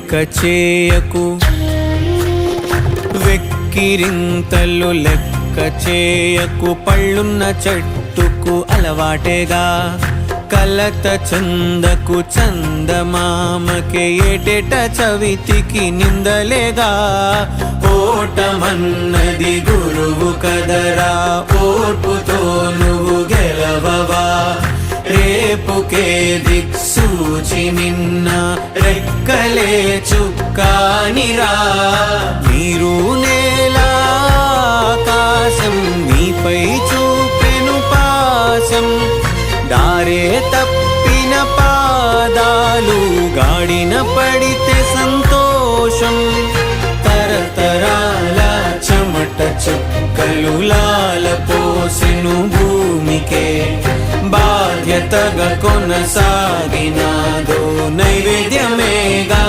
లెక్క చేయకు, వెక్కిరింతలు లెక్క చేయకు. పళ్ళున్న చెట్టుకు అలవాటేగా, కలత చందకు చందమామకే ఏటేట చవితికి నిందలేగా. ఓటమన్నది గురువు కదరా, ఓర్పుతో నువ్వు గెలవవా. రేపుకే దిక్సూచి నిన్న రెక్కలే చుక్కానిరా. నీరు నేల ఆకాశం నీపై చూపెను పాశం, దారే తప్పిన పాదాలు గాడిన పడితే సంతోషం. తరతరాల చెమట చుక్కలు లాల పోసెను భూమికే, బాధ్యతగా కొనసాగినాదో నైవేద్యమేగా.